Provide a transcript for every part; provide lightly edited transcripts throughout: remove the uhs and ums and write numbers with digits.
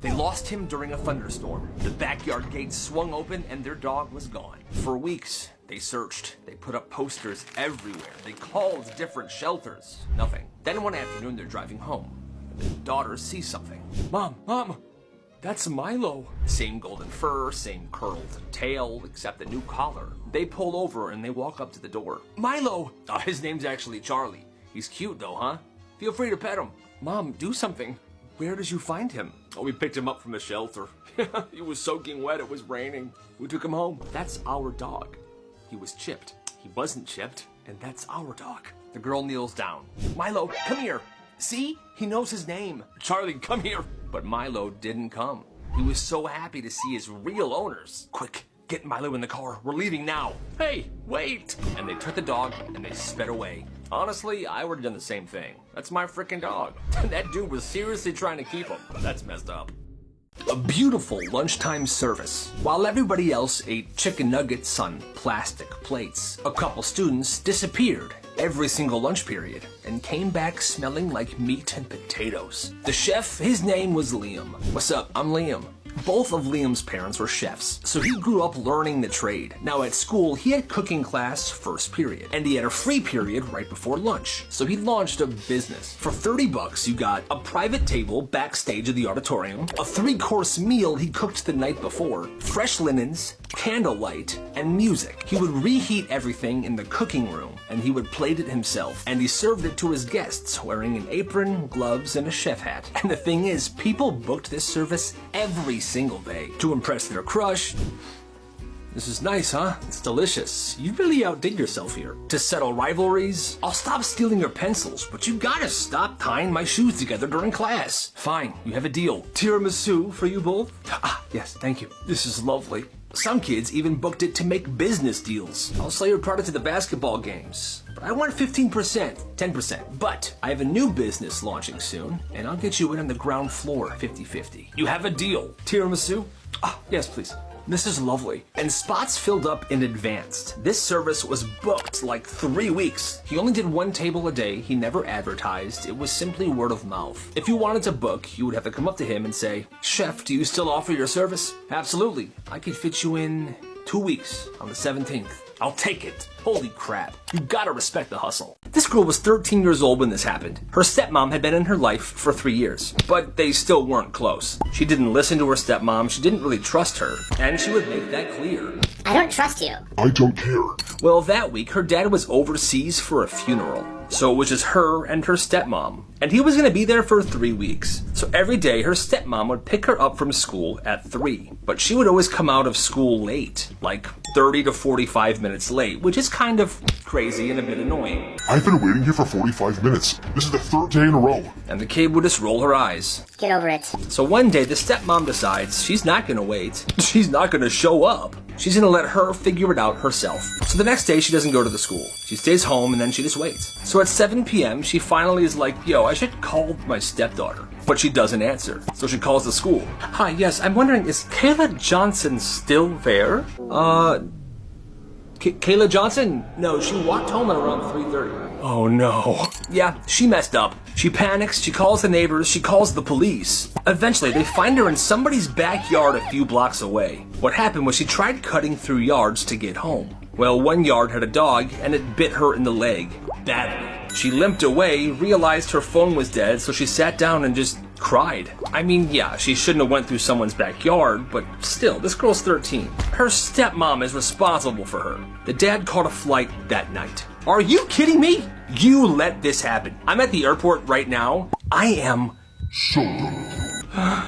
They lost him during a thunderstorm. The backyard gate swung open and their dog was gone. For weeks, they searched. They put up posters everywhere. They called different shelters. Nothing. Then one afternoon, they're driving home. The daughter sees something. Mom, that's Milo. Same golden fur, same curled tail, except a new collar. They pull over and they walk up to the door. Milo! His name's actually Charlie. He's cute though, huh? Feel free to pet him. Mom, do something. Where did you find him? Oh, we picked him up from the shelter. He was soaking wet, it was raining. We took him home. That's our dog. He was chipped. He wasn't chipped, and that's our dog. The girl kneels down. Milo, come here. See? He knows his name. Charlie, come here. But Milo didn't come. He was so happy to see his real owners. Quick, get Milo in the car. We're leaving now. Hey, wait. And they took the dog and they sped away. Honestly, I would have done the same thing. That's my freaking dog. That dude was seriously trying to keep him. That's messed up. A beautiful lunchtime service. While everybody else ate chicken nuggets on plastic plates, a couple students disappeared every single lunch period and came back smelling like meat and potatoes. The chef, his name was Liam. What's up? I'm Liam. Both of Liam's parents were chefs, so he grew up learning the trade. Now at school, he had cooking class first period, and he had a free period right before lunch. So he launched a business. For $30, you got a private table backstage of the auditorium, a 3-course meal he cooked the night before, fresh linens, candlelight, and music. He would reheat everything in the cooking room, and he would plate it himself, and he served it to his guests wearing an apron, gloves, and a chef hat. And the thing is, people booked this service every single day to impress their crush. This is nice, huh? It's delicious. You really outdid yourself here. To settle rivalries, I'll stop stealing your pencils, but you gotta stop tying my shoes together during class. Fine, you have a deal. Tiramisu for you both? Yes, thank you. This is lovely. Some kids even booked it to make business deals. I'll sell your product to the basketball games, but I want 15%, 10%. But I have a new business launching soon, and I'll get you in on the ground floor 50-50. You have a deal. Tiramisu? Yes, please. This is lovely. And spots filled up in advance. This service was booked like 3 weeks. He only did 1 table a day. He never advertised. It was simply word of mouth. If you wanted to book, you would have to come up to him and say, "Chef, do you still offer your service?" "Absolutely. I could fit you in 2 weeks on the 17th. I'll take it. Holy crap. You gotta respect the hustle. This girl was 13 years old when this happened. Her stepmom had been in her life for 3 years, but they still weren't close. She didn't listen to her stepmom, she didn't really trust her, and she would make that clear. I don't trust you. I don't care. Well, that week, her dad was overseas for a funeral. So it was just her and her stepmom. And he was going to be there for 3 weeks. So every day, her stepmom would pick her up from school at 3. But she would always come out of school late, like 30 to 45 minutes late, which is kind of crazy and a bit annoying. I've been waiting here for 45 minutes. This is the 3rd day in a row. And the kid would just roll her eyes. Get over it. So one day, the stepmom decides she's not going to wait. She's not going to show up. She's going to let her figure it out herself. So the next day, she doesn't go to the school. She stays home and then she just waits. So at 7 p.m., she finally is like, "Yo, I should call my stepdaughter." But she doesn't answer. So she calls the school. "Hi, yes, I'm wondering, is Kayla Johnson still there?" Kayla Johnson? No, she walked home at around 3:30. Oh no. Yeah, she messed up. She panics, she calls the neighbors, she calls the police. Eventually, they find her in somebody's backyard a few blocks away. What happened was she tried cutting through yards to get home. Well, one yard had a dog, and it bit her in the leg. Badly. She limped away, realized her phone was dead, so she sat down and just cried. I mean, yeah, she shouldn't have went through someone's backyard, but still, this girl's 13. Her stepmom is responsible for her. The dad caught a flight that night. Are you kidding me? You let this happen. I'm at the airport right now. I am So done.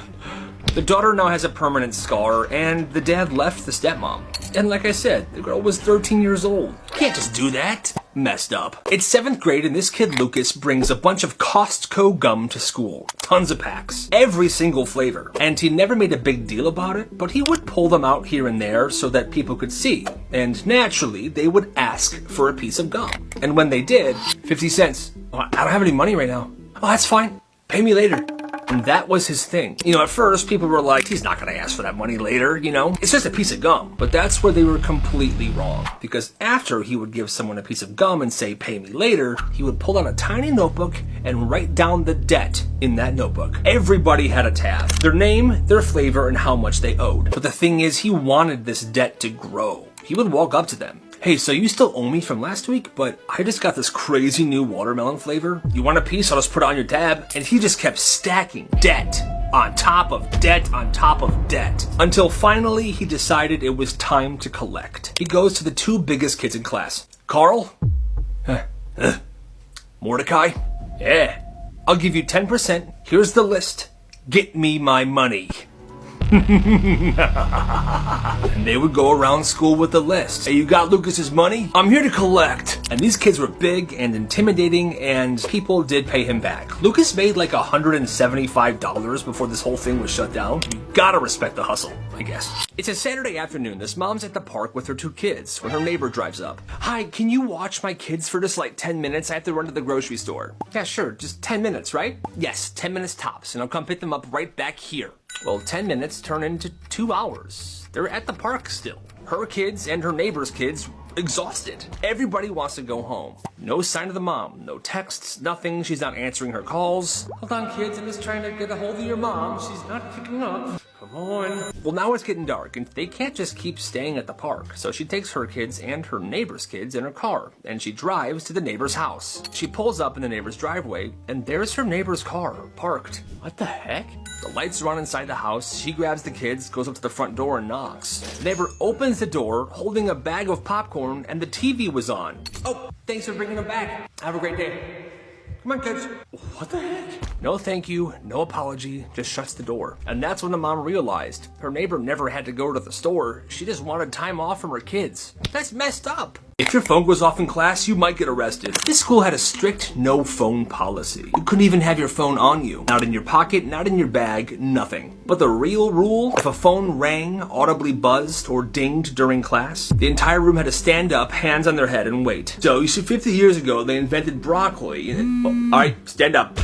The daughter now has a permanent scar, and the dad left the stepmom. And like I said, the girl was 13 years old. You can't just do that. Messed up. It's 7th grade, and this kid Lucas brings a bunch of Costco gum to school. Tons of packs. Every single flavor. And he never made a big deal about it, but he would pull them out here and there so that people could see. And naturally, they would ask for a piece of gum. And when they did, 50 cents. Oh, I don't have any money right now. Oh, that's fine. Pay me later. And that was his thing. At first, people were like, he's not gonna ask for that money later, It's just a piece of gum. But that's where they were completely wrong. Because after he would give someone a piece of gum and say, pay me later, he would pull out a tiny notebook and write down the debt in that notebook. Everybody had a tab. Their name, their flavor, and how much they owed. But the thing is, he wanted this debt to grow. He would walk up to them. Hey, so you still owe me from last week, but I just got this crazy new watermelon flavor. You want a piece? I'll just put it on your tab. And he just kept stacking debt on top of debt on top of debt until finally he decided it was time to collect. He goes to the two biggest kids in class. Carl? Mordecai? Yeah. I'll give you 10%. Here's the list. Get me my money. And they would go around school with the list. Hey, you got Lucas's money? I'm here to collect. And these kids were big and intimidating, and people did pay him back. Lucas made like $175 before this whole thing was shut down. You gotta respect the hustle, I guess. It's a Saturday afternoon. This mom's at the park with her two kids when her neighbor drives up. Hi, can you watch my kids for just like 10 minutes? I have to run to the grocery store. Yeah, sure. Just 10 minutes, right? Yes, 10 minutes tops, and I'll come pick them up right back here. Well, 10 minutes turn into 2 hours. They're at the park still. Her kids and her neighbor's kids exhausted. Everybody wants to go home. No sign of the mom. No texts, nothing. She's not answering her calls. Hold on, kids. I'm just trying to get a hold of your mom. She's not picking up. Come on. Well, now it's getting dark, and they can't just keep staying at the park. So she takes her kids and her neighbor's kids in her car, and she drives to the neighbor's house. She pulls up in the neighbor's driveway, and there's her neighbor's car parked. What the heck? The lights are on inside the house. She grabs the kids, goes up to the front door, and knocks. The neighbor opens the door, holding a bag of popcorn, and the TV was on. Oh, thanks for bringing them back. Have a great day. Come on, kids. What the heck? No thank you, no apology, just shuts the door. And that's when the mom realized her neighbor never had to go to the store. She just wanted time off from her kids. That's messed up. If your phone goes off in class, you might get arrested. This school had a strict no phone policy. You couldn't even have your phone on you. Not in your pocket, not in your bag, nothing. But the real rule, if a phone rang, audibly buzzed, or dinged during class, the entire room had to stand up, hands on their head, and wait. So you see, 50 years ago, they invented broccoli. All right, stand up.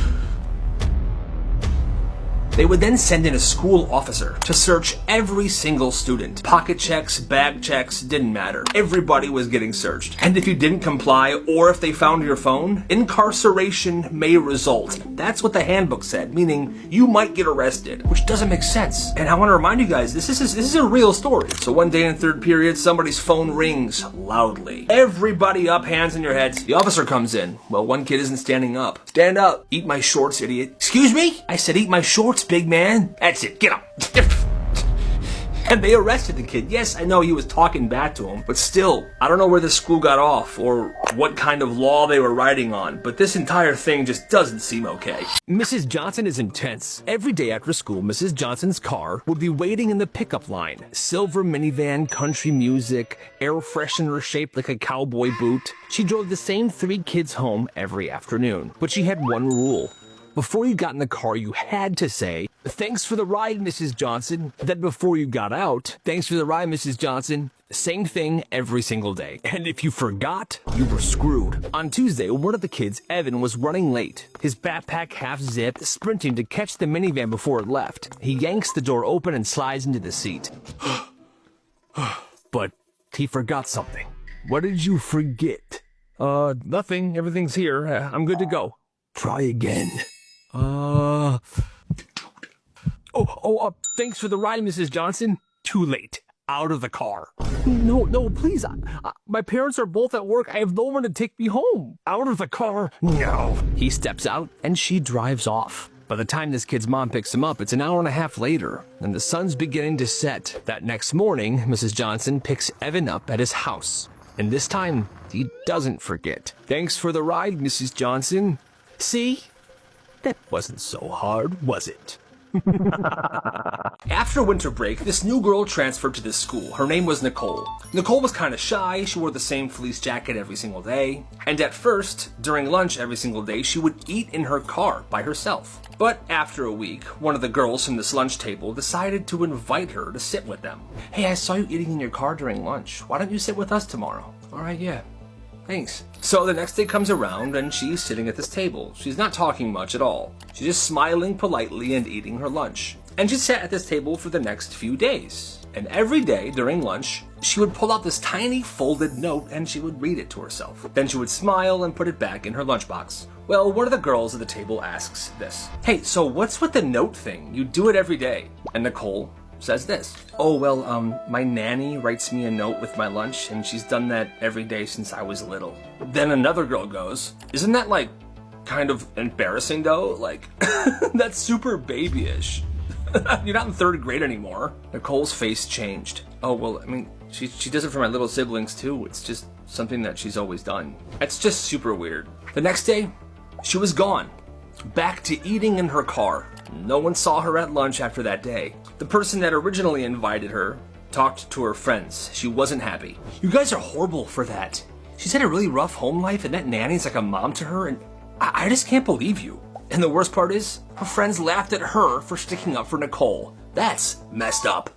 They would then send in a school officer to search every single student. Pocket checks, bag checks, didn't matter. Everybody was getting searched. And if you didn't comply, or if they found your phone, incarceration may result. That's what the handbook said, meaning you might get arrested, which doesn't make sense. And I want to remind you guys, this is a real story. So one day in third period, somebody's phone rings loudly. Everybody up, hands in your heads. The officer comes in. Well, one kid isn't standing up. Stand up. Eat my shorts, idiot. Excuse me? I said eat my shorts, big man. That's it. Get up. And they arrested the kid. Yes, I know he was talking back to him, but still, I don't know where this school got off or what kind of law they were writing on, but this entire thing just doesn't seem okay. Mrs. Johnson is intense. Every day after school, Mrs. Johnson's car would be waiting in the pickup line. Silver minivan, country music, air freshener shaped like a cowboy boot. She drove the same 3 kids home every afternoon, but she had one rule. Before you got in the car, you had to say, "Thanks for the ride, Mrs. Johnson." Then before you got out, "Thanks for the ride, Mrs. Johnson." Same thing every single day. And if you forgot, you were screwed. On Tuesday, one of the kids, Evan, was running late. His backpack half zipped, sprinting to catch the minivan before it left. He yanks the door open and slides into the seat. But he forgot something. What did you forget? Nothing. Everything's here. I'm good to go. Try again. Thanks for the ride, Mrs. Johnson. Too late. Out of the car. No, please. My parents are both at work. I have no one to take me home. Out of the car. No. He steps out and she drives off. By the time this kid's mom picks him up, it's an hour and a half later, and the sun's beginning to set. That next morning, Mrs. Johnson picks Evan up at his house. And this time, he doesn't forget. Thanks for the ride, Mrs. Johnson. See? That wasn't so hard, was it? After winter break, this new girl transferred to this school. Her name was Nicole. Nicole was kind of shy. She wore the same fleece jacket every single day. And at first, during lunch every single day, she would eat in her car by herself. But after a week, one of the girls from this lunch table decided to invite her to sit with them. Hey, I saw you eating in your car during lunch. Why don't you sit with us tomorrow? All right, yeah. thanks. So the next day comes around and she's sitting at this table. She's not talking much at all. She's just smiling politely and eating her lunch. And she sat at this table for the next few days. And every day during lunch, she would pull out this tiny folded note and she would read it to herself. Then she would smile and put it back in her lunchbox. Well, one of the girls at the table asks this. Hey, so what's with the note thing? You do it every day. And Nicole says this. Oh, well, my nanny writes me a note with my lunch and she's done that every day since I was little. Then another girl goes, isn't that like kind of embarrassing though? Like, that's super babyish. You're not in 3rd grade anymore. Nicole's face changed. Oh, well, I mean, she does it for my little siblings too. It's just something that she's always done. It's just super weird. The next day, she was gone. Back to eating in her car. No one saw her at lunch after that day. The person that originally invited her talked to her friends. She wasn't happy. You guys are horrible for that. She's had a really rough home life and that nanny's like a mom to her and I just can't believe you. And the worst part is, her friends laughed at her for sticking up for Nicole. That's messed up.